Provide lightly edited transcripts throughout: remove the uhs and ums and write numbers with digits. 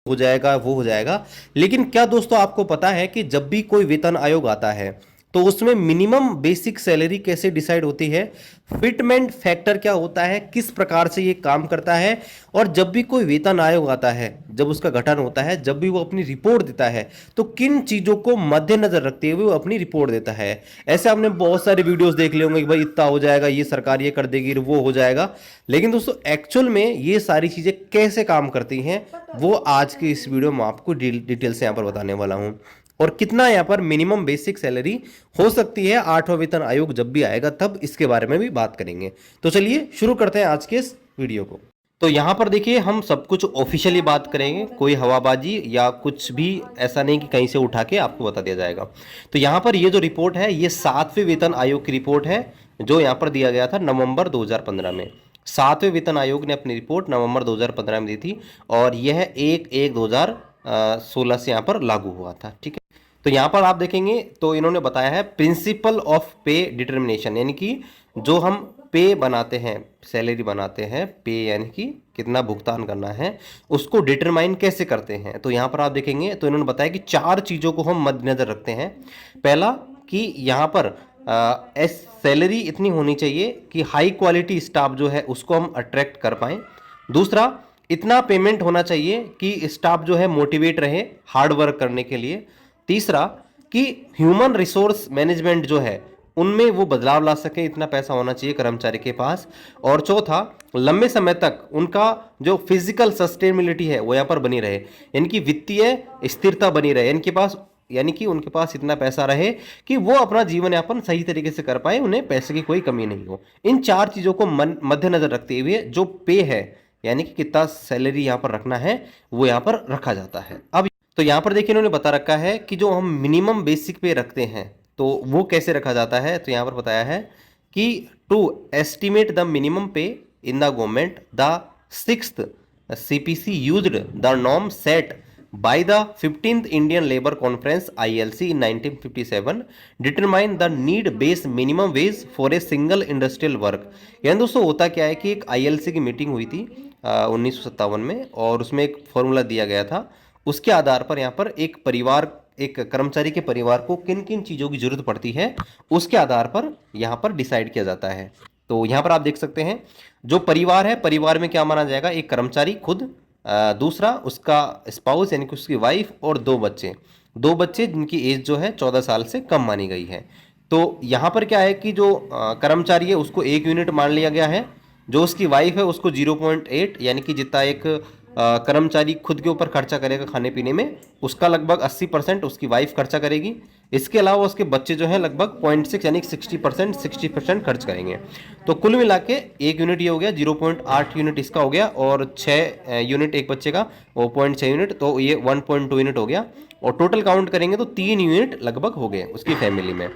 हो जाएगा, वो हो जाएगा। लेकिन क्या दोस्तों आपको पता है कि जब भी कोई वेतन आयोग आता है तो उसमें मिनिमम बेसिक सैलरी कैसे डिसाइड होती है, फिटमेंट फैक्टर क्या होता है, किस प्रकार से ये काम करता है। और जब भी कोई वेतन आयोग आता है, जब उसका गठन होता है, जब भी वो अपनी रिपोर्ट देता है, तो किन चीजों को मद्देनजर रखते हुए वो अपनी रिपोर्ट देता है। ऐसे आपने बहुत सारे वीडियोस देख लिए होंगे कि भाई इतना हो जाएगा, ये सरकार ये कर देगी, वो हो जाएगा। लेकिन दोस्तों एक्चुअल में ये सारी चीजें कैसे काम करती हैं, वो आज की इस वीडियो में आपको डिटेल से यहाँ पर बताने वाला हूँ। और कितना यहाँ पर मिनिमम बेसिक सैलरी हो सकती है आठवां वेतन आयोग जब भी आएगा, तब इसके बारे में भी बात करेंगे। तो चलिए शुरू करते हैं आज के इस वीडियो को। तो यहाँ पर देखिए हम सब कुछ ऑफिशियली बात करेंगे, कोई हवाबाजी या कुछ भी ऐसा नहीं कि कहीं से उठा के आपको बता दिया जाएगा। तो यहाँ पर ये जो रिपोर्ट है ये सातवें वेतन आयोग की रिपोर्ट है, जो यहाँ पर दिया गया था नवंबर 2015 में। सातवें वेतन आयोग ने अपनी रिपोर्ट नवंबर 2015 में दी थी और यह 1/1/2016 से यहाँ पर लागू हुआ था। ठीक है, तो यहाँ पर आप देखेंगे तो इन्होंने बताया है प्रिंसिपल ऑफ पे डिटर्मिनेशन, यानी कि जो हम पे बनाते हैं, सैलरी बनाते हैं, पे यानी कि कितना भुगतान करना है, उसको डिटरमाइन कैसे करते हैं। तो यहाँ पर आप देखेंगे तो इन्होंने बताया कि चार चीज़ों को हम मद्देनजर रखते हैं। पहला कि यहाँ पर सैलरी इतनी होनी चाहिए कि हाई क्वालिटी स्टाफ जो है उसको हम अट्रैक्ट कर पाएँ। दूसरा, इतना पेमेंट होना चाहिए कि स्टाफ जो है मोटिवेट रहे हार्ड वर्क करने के लिए। तीसरा, कि ह्यूमन रिसोर्स मैनेजमेंट जो है उनमें वो बदलाव ला सके, इतना पैसा होना चाहिए कर्मचारी के पास। और चौथा, लंबे समय तक उनका जो फिजिकल सस्टेनेबिलिटी है वो यहाँ पर बनी रहे, यानी कि वित्तीय स्थिरता बनी रहे, इनके पास यानी कि उनके पास इतना पैसा रहे कि वो अपना जीवन यापन सही तरीके से कर पाए, उन्हें पैसे की कोई कमी नहीं हो। इन चार चीज़ों को मद्देनजर रखते हुए जो पे है, यानी कि कितना सैलरी यहाँ पर रखना है, वो यहाँ पर रखा जाता है। अब तो यहाँ पर देखिए इन्होंने बता रखा है कि जो हम मिनिमम बेसिक पे रखते हैं तो वो कैसे रखा जाता है। तो यहाँ पर बताया है कि टू एस्टिमेट द मिनिमम पे in the government the sixth CPC used the norm set by the 15th Indian Labour Conference ILC in 1957 determine the need based minimum wage for a single industrial work। यानी दोस्तों होता क्या है कि एक ILC की meeting हुई थी 1957 में, और उसमें एक फॉर्मूला दिया गया था। उसके आधार पर यहाँ पर एक परिवार, एक कर्मचारी के परिवार को किन किन चीज़ों की जरूरत पड़ती है, उसके आधार पर यहाँ पर डिसाइड किया जाता है। तो यहाँ पर आप देख सकते हैं जो परिवार है, परिवार में क्या माना जाएगा, एक कर्मचारी खुद, दूसरा उसका स्पाउस यानी कि उसकी वाइफ, और दो बच्चे जिनकी एज जो है 14 साल से कम मानी गई है। तो यहाँ पर क्या है कि जो कर्मचारी है उसको 1 यूनिट मान लिया गया है, जो उसकी वाइफ है उसको 0.8, यानी कि जितना एक कर्मचारी खुद के ऊपर खर्चा करेगा खाने पीने में, उसका लगभग 80% उसकी वाइफ खर्चा करेगी। इसके अलावा उसके बच्चे जो हैं लगभग 0.6 यानी 60% खर्च करेंगे। तो कुल मिला के 1 यूनिट ये हो गया, 0.8 यूनिट इसका हो गया, और 6 यूनिट एक बच्चे का, वो 0.6 यूनिट, तो ये 1.2 यूनिट हो गया। और टोटल काउंट करेंगे तो 3 यूनिट लगभग हो गए उसकी फैमिली में।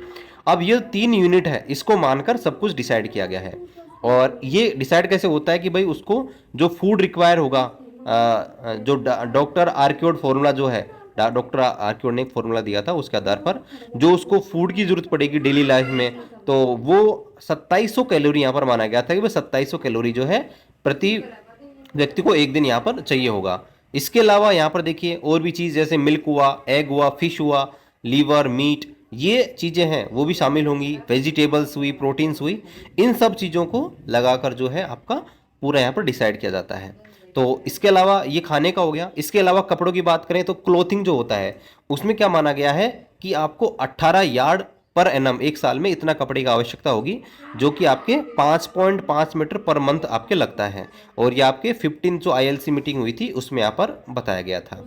अब ये 3 यूनिट है, इसको मानकर सब कुछ डिसाइड किया गया है। और ये डिसाइड कैसे होता है कि भाई उसको जो फूड रिक्वायर होगा, जो डॉक्टर आर्क्योड फॉर्मूला जो है, डॉक्टर आर्क्योड ने एक फॉर्मूला दिया था, उसके आधार पर जो उसको फूड की जरूरत पड़ेगी डेली लाइफ में, तो वो 2700 कैलोरी यहाँ पर माना गया था कि भाई 2700 कैलोरी जो है प्रति व्यक्ति को एक दिन यहाँ पर चाहिए होगा। इसके अलावा यहाँ पर देखिए और भी चीज़, जैसे मिल्क हुआ, एग हुआ, फिश हुआ, लीवर, मीट, ये चीज़ें हैं वो भी शामिल होंगी, वेजिटेबल्स हुई, प्रोटीन्स हुई, इन सब चीज़ों को लगाकर जो है आपका पूरा यहाँ पर डिसाइड किया जाता है। तो इसके अलावा ये खाने का हो गया। इसके अलावा कपड़ों की बात करें तो क्लोथिंग जो होता है उसमें क्या माना गया है कि आपको 18 यार्ड पर एनम, एक साल में इतना कपड़े की आवश्यकता होगी, जो कि आपके 5.5 मीटर पर मंथ आपके लगता है। और ये आपके 15 जो ILC मीटिंग हुई थी उसमें यहाँ पर बताया गया था।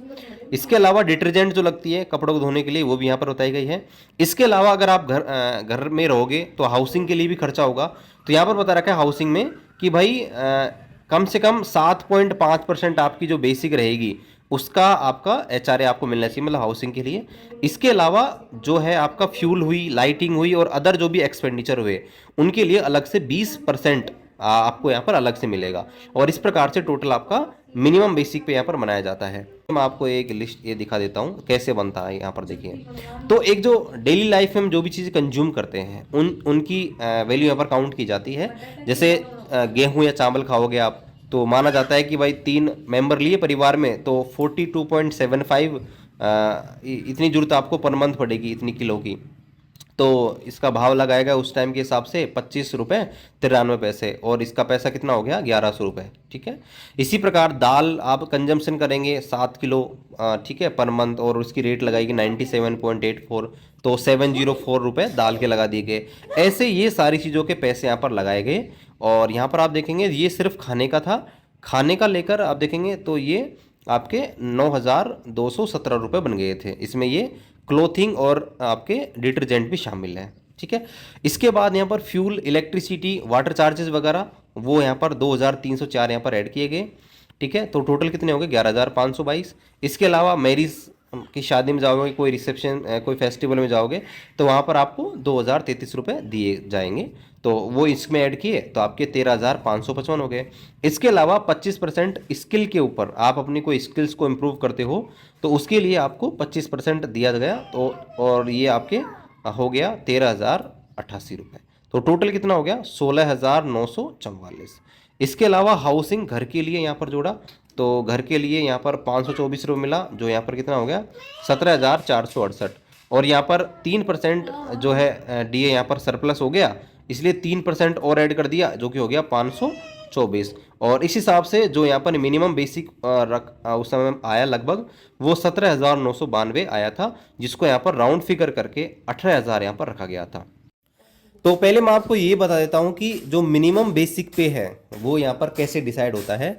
इसके अलावा डिटर्जेंट जो लगती है कपड़ों को धोने के लिए, वो भी यहाँ पर बताई गई है। इसके अलावा अगर आप घर में रहोगे तो हाउसिंग के लिए भी खर्चा होगा। तो यहाँ पर बता रखा है हाउसिंग में कि भाई कम से कम 7.5% आपकी जो बेसिक रहेगी उसका आपका HRA आपको मिलना चाहिए, मतलब हाउसिंग के लिए। इसके अलावा जो है आपका फ्यूल हुई, लाइटिंग हुई, और अदर जो भी एक्सपेंडिचर हुए उनके लिए अलग से 20% आपको यहाँ पर अलग से मिलेगा। और इस प्रकार से टोटल आपका मिनिमम बेसिक पे यहाँ पर बनाया जाता है। मैं आपको एक लिस्ट ये दिखा देता हूँ कैसे बनता है। यहाँ पर देखिए, तो एक जो डेली लाइफ में हम जो भी चीज़ें कंज्यूम करते हैं उनकी वैल्यू यहाँ पर काउंट की जाती है। जैसे गेहूँ या चावल खाओगे आप तो माना जाता है कि भाई 3 मेंबर लिए परिवार में तो 42.75 इतनी जरूरत आपको पर मंथ पड़ेगी इतनी किलो की। तो इसका भाव लगाएगा उस टाइम के हिसाब से 25 रुपये 93 पैसे, और इसका पैसा कितना हो गया 1100 रुपये। ठीक है, इसी प्रकार दाल आप कंजम्पशन करेंगे 7 किलो, ठीक है, पर मंथ, और उसकी रेट लगाएगी 97.84, तो 704 रुपये दाल के लगा दिए गए। ऐसे ये सारी चीज़ों के पैसे यहाँ पर लगाए गए। और यहाँ पर आप देखेंगे ये सिर्फ खाने का था, खाने का लेकर आप देखेंगे तो ये आपके 9,217 रुपये बन गए थे। इसमें ये क्लोथिंग और आपके डिटर्जेंट भी शामिल है। ठीक है, इसके बाद यहाँ पर फ्यूल, इलेक्ट्रिसिटी, वाटर चार्जेस वगैरह वो यहाँ पर 2,304 यहाँ पर ऐड किए गए। ठीक है, तो टोटल कितने हो गए 11,522। इसके अलावा मैरिज की शादी में जाओगे, कोई रिसेप्शन, कोई फेस्टिवल में जाओगे तो वहाँ पर आपको 2,033 रुपये दिए जाएंगे, तो वो इसमें ऐड किए तो आपके 13,555 हो गए। इसके अलावा 25% स्किल के ऊपर, आप अपनी कोई स्किल्स को इम्प्रूव करते हो तो उसके लिए आपको 25% दिया गया, तो और ये आपके हो गया 13,088 रुपये। तो टोटल कितना हो गया 16,944। इसके अलावा हाउसिंग, घर के लिए यहाँ पर जोड़ा तो घर के लिए यहाँ पर 524 रुपये मिला, जो यहाँ पर कितना हो गया 17,468। और यहाँ पर 3% जो है डीए यहाँ पर सरप्लस हो गया, इसलिए 3% और ऐड कर दिया, जो कि हो गया 524। और इस हिसाब से जो यहाँ पर मिनिमम बेसिक उस समय आया लगभग वो 17,992 आया था, जिसको यहाँ पर राउंड फिगर करके 18,000 यहाँ पर रखा गया था। तो पहले मैं आपको ये बता देता हूँ कि जो मिनिमम बेसिक पे है वो यहाँ पर कैसे डिसाइड होता है।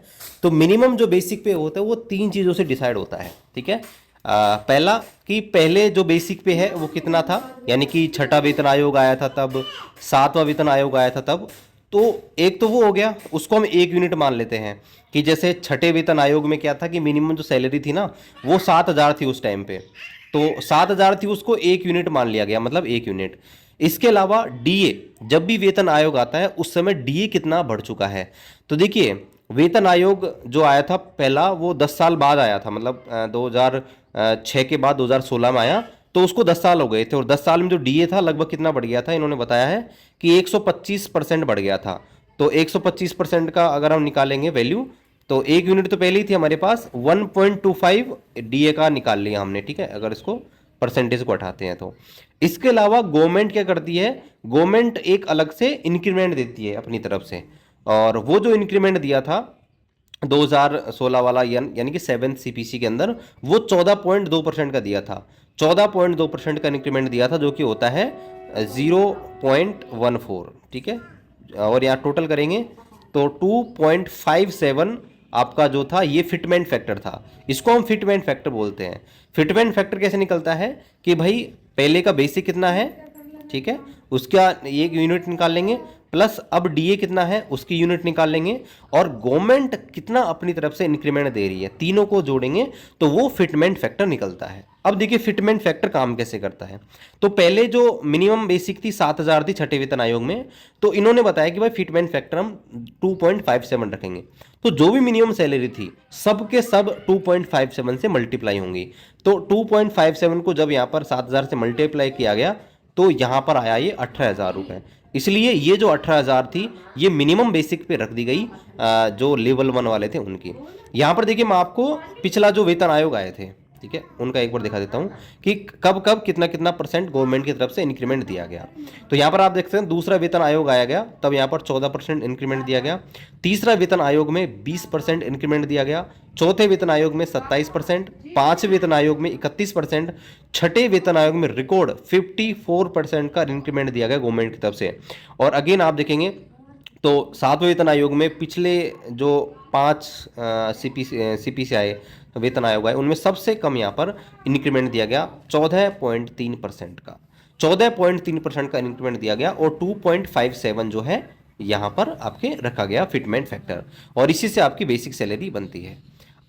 तो मिनिमम जो बेसिक पे होता है वो 3 चीज़ों से डिसाइड होता है। ठीक है, पहला कि पहले जो बेसिक पे है वो कितना था, यानी कि छठा वेतन आयोग आया था तब, 7वां वेतन आयोग आया था तब, तो एक तो वो हो गया, उसको हम 1 यूनिट मान लेते हैं कि जैसे छठे वेतन आयोग में क्या था कि मिनिमम जो सैलरी थी ना वो 7,000 थी उस टाइम पे, तो 7,000 थी, उसको 1 यूनिट मान लिया गया, मतलब 1 यूनिट। इसके अलावा डीए, जब भी वेतन आयोग आता है उस समय डीए कितना बढ़ चुका है। तो देखिए वेतन आयोग जो आया था पहला वो 10 साल बाद आया था, मतलब 2006 के बाद 2016 में आया, तो उसको 10 साल हो गए थे, और 10 साल में जो डीए था लगभग कितना बढ़ गया था, इन्होंने बताया है कि 125% बढ़ गया था। तो 125% का अगर हम निकालेंगे वैल्यू, तो 1 यूनिट तो पहले ही थी हमारे पास, 1.25 डीए का निकाल लिया हमने। ठीक है, अगर इसको परसेंटेज को हटाते हैं तो। इसके अलावा गवर्नमेंट क्या करती है, गवर्नमेंट एक अलग से इंक्रीमेंट देती है अपनी तरफ से, और वो जो इंक्रीमेंट दिया था 2016 वाला यानी कि 7th सीपीसी के अंदर, वो 14.2% का दिया था, 14.2% का इंक्रीमेंट दिया था, जो कि होता है 0.14। ठीक है, और यहाँ टोटल करेंगे तो 2.57 आपका जो था ये फिटमेंट फैक्टर था, इसको हम फिटमेंट फैक्टर बोलते हैं। फिटमेंट फैक्टर कैसे निकलता है कि भाई पहले का बेसिक कितना है, ठीक है, उसका 1 यूनिट निकाल लेंगे, प्लस अब डीए कितना है उसकी यूनिट निकाल लेंगे, और गवर्नमेंट कितना अपनी तरफ से इंक्रीमेंट दे रही है, तीनों को जोड़ेंगे तो वो फिटमेंट फैक्टर निकलता है। अब देखिए फिटमेंट फैक्टर काम कैसे करता है। तो पहले जो मिनिमम बेसिक थी 7,000 थी छठे वेतन आयोग में, तो इन्होंने बताया कि भाई फिटमेंट फैक्टर हम 2.57 रखेंगे, तो जो भी मिनिमम सैलरी थी सब के सब 2.57 से मल्टीप्लाई होंगी। तो 2.57 को जब यहाँ पर 7,000 से मल्टीप्लाई किया गया तो यहाँ पर आया ये 18,000 रुपये। इसलिए ये जो 18,000 थी ये मिनिमम बेसिक पे रख दी गई, जो लेवल 1 वाले थे उनकी। यहाँ पर देखिए मैं आपको पिछला जो वेतन आयोग आए थे, ठीक है, उनका एक बार दिखा देता हूँ कि कब कब कितना कितना परसेंट गवर्नमेंट की तरफ से इंक्रीमेंट दिया गया। तो यहाँ पर आप देख सकते हैं दूसरा वेतन आयोग आया गया तब यहाँ पर 14% इंक्रीमेंट दिया गया, तीसरा वेतन आयोग में 20% इंक्रीमेंट दिया गया, चौथे वेतन आयोग में 27%, पांचवें वेतन आयोग में 31%, छठे वेतन आयोग में रिकॉर्ड 54% का इंक्रीमेंट दिया गया गवर्नमेंट की तरफ से। और अगेन आप देखेंगे तो 7वें वेतन आयोग में पिछले जो 5 सीपीसी आए वेतन आयोग आए उनमें सबसे कम यहाँ पर इंक्रीमेंट दिया गया 14.3% का, 14.3% का इंक्रीमेंट दिया गया, और 2.57 जो है यहाँ पर आपके रखा गया फिटमेंट फैक्टर, और इसी से आपकी बेसिक सैलरी बनती है।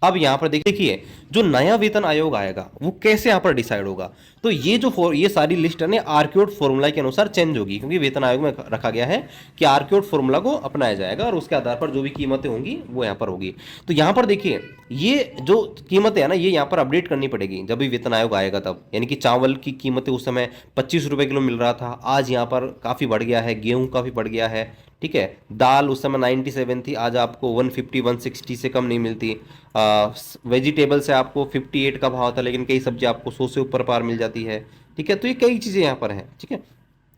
अब यहाँ पर देखिए जो नया वेतन आयोग आएगा वो कैसे यहाँ पर डिसाइड होगा। तो ये सारी लिस्ट है ना आर्क्योट फॉर्मूला के अनुसार चेंज होगी, क्योंकि वेतन आयोग में रखा गया है कि आर्क्योट फॉर्मूला को अपनाया जाएगा और उसके आधार पर जो भी कीमतें होंगी वो यहाँ पर होगी। तो यहाँ पर देखिए ये जो कीमतें है ना ये यहाँ पर अपडेट करनी पड़ेगी जब भी वेतन आयोग आएगा तब। यानी कि चावल की कीमतें उस समय 25 रुपये किलो मिल रहा था, आज यहाँ पर काफ़ी बढ़ गया है, गेहूँ काफ़ी बढ़ गया है, ठीक है। दाल उस समय 97 थी, आज आपको 150 160 से कम नहीं मिलती। वेजिटेबल से आपको 58 का भाव था, लेकिन कई सब्जी आपको 100 से ऊपर पार मिल जाती है। ठीक है, तो ये कई चीज़ें यहाँ पर हैं। ठीक है,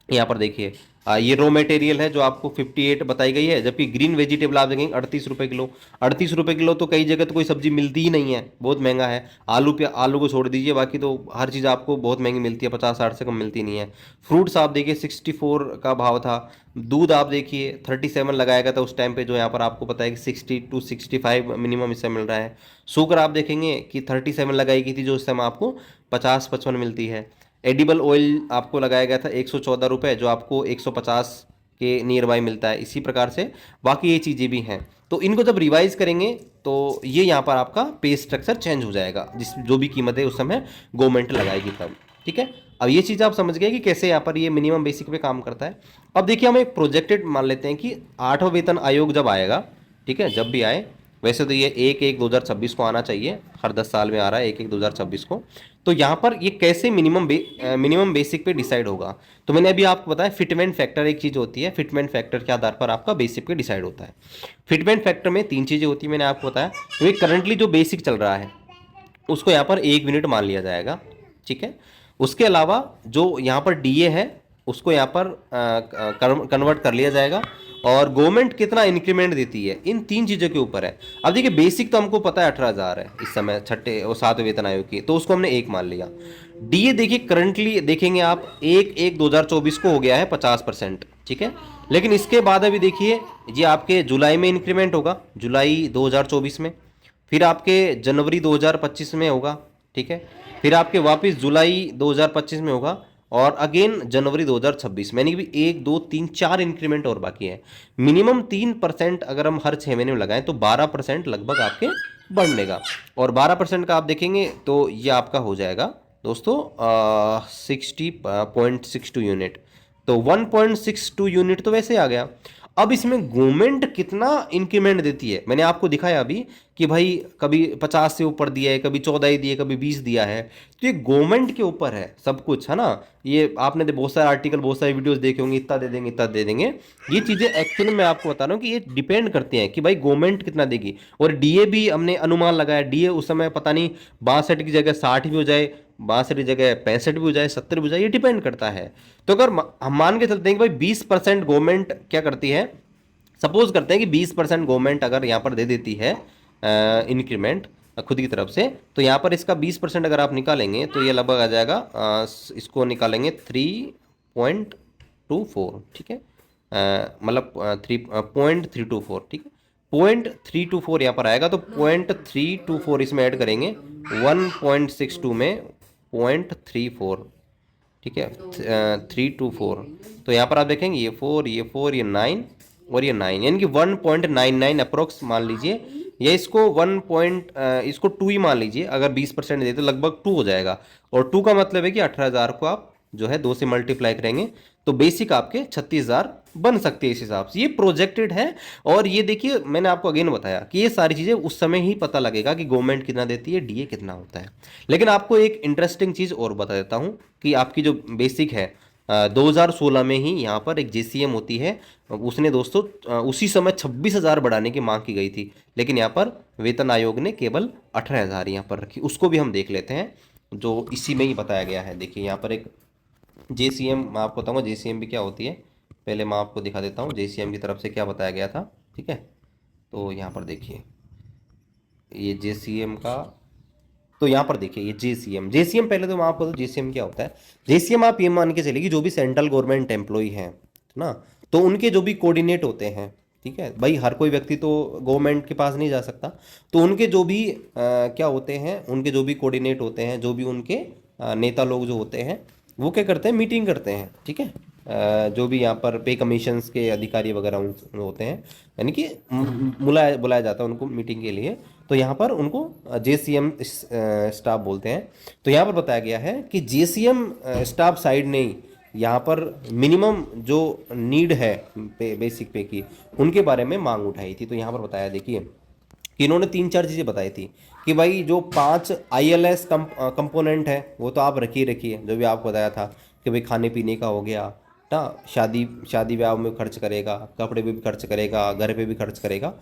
यहाँ पर देखिए ये रॉ मटेरियल है जो आपको 58 बताई गई है, जबकि ग्रीन वेजिटेबल आप देखेंगे 38 रुपये किलो। 38 रुपये किलो तो कई जगह तो कोई सब्जी मिलती ही नहीं है, बहुत महंगा है। आलू पे आलू को छोड़ दीजिए, बाकी तो हर चीज़ आपको बहुत महंगी मिलती है, 50-60 से कम मिलती नहीं है। फ्रूट्स आप देखिए 64 का भाव था। दूध आप देखिए 37 लगाया गया था उस टाइम पे, जो यहाँ पर आपको पता है कि 60 to 65 मिनिमम इससे मिल रहा है। शुगर आप देखेंगे कि 37 लगाई गई थी, जो इस समय आपको 50-55 मिलती है। एडिबल ऑयल आपको लगाया गया था 114 रुपये, जो आपको 150 के नियर बाई मिलता है। इसी प्रकार से बाकी ये चीज़ें भी हैं, तो इनको जब रिवाइज करेंगे तो ये यहाँ पर आपका पे स्ट्रक्चर चेंज हो जाएगा, जिस जो भी कीमत है उस समय गवर्नमेंट लगाएगी तब। ठीक है, अब ये चीज़ आप समझ गए कि कैसे यहाँ पर ये मिनिमम बेसिक पे काम करता है। अब देखिए हम एक प्रोजेक्टेड मान लेते हैं कि 8वां वेतन आयोग जब आएगा, ठीक है, जब भी आए, वैसे तो ये 1/1/2026 को आना चाहिए, हर 10 साल में आ रहा है 1/1/2026 को। तो यहाँ पर ये कैसे मिनिमम बेसिक पे डिसाइड होगा, तो मैंने अभी आपको बताया फिटमेंट फैक्टर एक चीज़ होती है, फिटमेंट फैक्टर के आधार पर आपका बेसिक पे डिसाइड होता है। फिटमेंट फैक्टर में 3 चीज़ें होती है, मैंने आपको बताया। तो ये करंटली जो बेसिक चल रहा है उसको यहाँ पर 1 यूनिट मान लिया जाएगा। ठीक है, उसके अलावा जो यहाँ पर डीए है उसको यहाँ पर कन्वर्ट कर लिया जाएगा, और गवर्नमेंट कितना इंक्रीमेंट देती है इन 3 चीज़ों के ऊपर है। अब देखिए बेसिक तो हमको पता है 18,000 है इस समय छठे और 7वें वेतन आयोग की, तो उसको हमने 1 मान लिया। डीए देखिए करंटली देखेंगे आप 1/1/2024 को हो गया है 50%। ठीक है, लेकिन इसके बाद अभी देखिए ये आपके जुलाई में इंक्रीमेंट होगा, जुलाई 2024 में, फिर आपके जनवरी 2025 में होगा। ठीक है, फिर आपके वापस जुलाई 2025 में होगा, और अगेन जनवरी 2026 में, यानी कि 1 2 3 4 इंक्रीमेंट और बाकी है। मिनिमम 3% अगर हम हर 6 महीने में लगाएं तो 12% लगभग आपके बढ़ने का, और 12% का आप देखेंगे तो ये आपका हो जाएगा दोस्तों 60.62 यूनिट। तो 1.62 यूनिट तो वैसे आ गया। अब इसमें गवर्नमेंट कितना इंक्रीमेंट देती है, मैंने आपको दिखाया अभी कि भाई कभी 50 से ऊपर दिया है, कभी 14 ही दिए, कभी 20 दिया है। तो ये गवर्नमेंट के ऊपर है सब कुछ, है ना। ये आपने बहुत सारे आर्टिकल, बहुत सारी वीडियोस देखे होंगे, इतना दे देंगे इतना दे देंगे। ये चीज़ें एक्चुअली मैं आपको बता रहा हूँ कि ये डिपेंड करती हैं कि भाई गवर्नमेंट कितना देगी। और डीए भी हमने अनुमान लगाया, डीए उस समय पता नहीं 62 की जगह 60 भी हो जाए, 62 की जगह 65 भी हो जाए, 70 भी हो जाए, ये डिपेंड करता है। तो अगर हम मान के चलते हैं कि भाई 20% गवर्नमेंट क्या करती है, सपोज करते हैं कि 20% गवर्नमेंट अगर यहाँ पर दे देती है इंक्रीमेंट खुद की तरफ से, तो यहाँ पर इसका 20% अगर आप निकालेंगे तो ये लगभग आ जाएगा इसको निकालेंगे 3.24। ठीक है, मतलब 3.324। ठीक है, 0.324 यहाँ पर आएगा, तो 0.324 इसमें ऐड करेंगे 1.62 में 0.34। ठीक है, 324, तो यहाँ पर आप देखेंगे ये 4 ये 4 ये 9 और ये 9, यानी कि 1.99 अप्रोक्स मान लीजिए, या इसको इसको 2 ही मान लीजिए। अगर 20% दे तो लगभग 2 हो जाएगा, और 2 का मतलब है कि 18,000 को आप जो है 2 से मल्टीप्लाई करेंगे तो बेसिक आपके 36,000 बन सकती है इस हिसाब से। ये प्रोजेक्टेड है, और ये देखिए मैंने आपको अगेन बताया कि ये सारी चीज़ें उस समय ही पता लगेगा कि गवर्नमेंट कितना देती है, डीए कितना होता है। लेकिन आपको एक इंटरेस्टिंग चीज़ और बता देता हूँ कि आपकी जो बेसिक है 2016 में ही यहाँ पर एक जेसीएम होती है, उसने दोस्तों उसी समय 26,000 बढ़ाने की मांग की गई थी, लेकिन यहाँ पर वेतन आयोग ने केवल 18,000 यहाँ पर रखी। उसको भी हम देख लेते हैं, जो इसी में ही बताया गया है। देखिए यहाँ पर एक जेसीएम, मैं आपको बताऊँगा जेसीएम भी क्या होती है। पहले मैं आपको दिखा देता हूँ जेसीएम की तरफ से क्या बताया गया था। ठीक है, तो यहाँ पर देखिए ये जेसीएम का, तो यहाँ पर देखिए ये जेसीएम पहले तो मैं आपको जेसीएम क्या होता है। जेसीएम आप ये मान के चलिए कि जो भी सेंट्रल गवर्नमेंट एम्प्लॉय हैं ना, तो उनके जो भी कोऑर्डिनेट होते हैं, ठीक है भाई, हर कोई व्यक्ति तो गवर्नमेंट के पास नहीं जा सकता, तो उनके जो भी क्या होते हैं, उनके जो भी कोऑर्डिनेट होते हैं, जो भी उनके नेता लोग जो होते हैं, वो क्या करते हैं, मीटिंग करते हैं। ठीक है, जो भी यहाँ पर पे कमीशंस के अधिकारी वगैरह होते हैं, यानी कि बुलाया बुलाया जाता है उनको मीटिंग के लिए, तो यहाँ पर उनको जेसीएम स्टाफ बोलते हैं। तो यहाँ पर बताया गया है कि जेसीएम स्टाफ साइड ने ही यहाँ पर मिनिमम जो नीड है बेसिक पे की, उनके बारे में मांग उठाई थी। तो यहाँ पर बताया देखिए कि इन्होंने 3-4 चीज़ें बताई थी कि भाई जो 5 आईएलएस कंपोनेंट है वो तो आप रखिए, जो भी आपको बताया था कि भाई खाने पीने का हो गया, ना, शादी शादी ब्याह में खर्च करेगा, कपड़े पे भी खर्च करेगा, घर पे भी खर्च करेगा।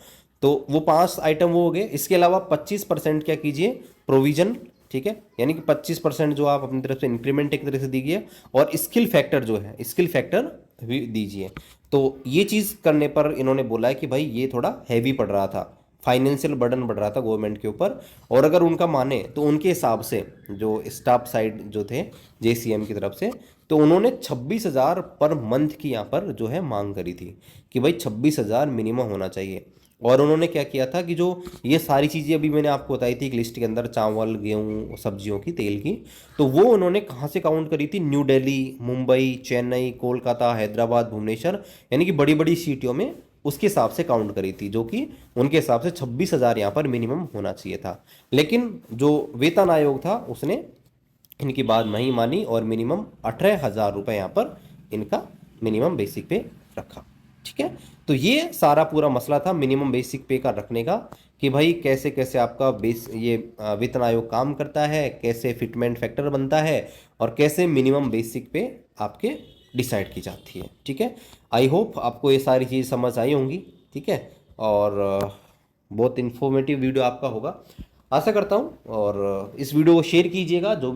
तो वो 5 आइटम वो हो गए। इसके अलावा 25% क्या कीजिए, प्रोविजन, ठीक है, यानी कि 25% जो आप अपनी तरफ से इंक्रीमेंट एक तरह से दीजिए, और स्किल फैक्टर जो है, स्किल फैक्टर भी दीजिए। तो ये चीज़ करने पर इन्होंने बोला है कि भाई ये थोड़ा हैवी पड़ रहा था, फाइनेंशियल बर्डन बढ़ रहा था गवर्नमेंट के ऊपर। और अगर उनका माने तो उनके हिसाब से जो स्टाफ साइड जो थे जेसीएम की तरफ से, तो उन्होंने 26,000 पर मंथ की यहाँ पर जो है मांग करी थी कि भाई 26,000 मिनिमम होना चाहिए। और उन्होंने क्या किया था कि जो ये सारी चीज़ें अभी मैंने आपको बताई थी एक लिस्ट के अंदर, चावल, गेहूँ, सब्जियों की, तेल की, तो वो उन्होंने कहाँ से काउंट करी थी, न्यू दिल्ली, मुंबई, चेन्नई, कोलकाता, हैदराबाद, भुवनेश्वर, यानी कि बड़ी बड़ी सिटियों में उसके हिसाब से काउंट करी थी, जो कि उनके हिसाब से 26,000 यहाँ पर मिनिमम होना चाहिए था। लेकिन जो वेतन आयोग था उसने इनकी बात नहीं मानी और मिनिमम 18,000 रुपये यहाँ पर इनका मिनिमम बेसिक पे रखा। ठीक है, तो ये सारा पूरा मसला था मिनिमम बेसिक पे का रखने का, कि भाई कैसे कैसे आपका ये वेतन आयोग काम करता है, कैसे फिटमेंट फैक्टर बनता है, और कैसे मिनिमम बेसिक पे आपके डिसाइड की जाती है। ठीक है, आई होप आपको ये सारी चीज़ समझ आई होंगी। ठीक है, और बहुत इन्फॉर्मेटिव वीडियो आपका होगा आशा करता हूँ। और इस वीडियो को शेयर कीजिएगा जो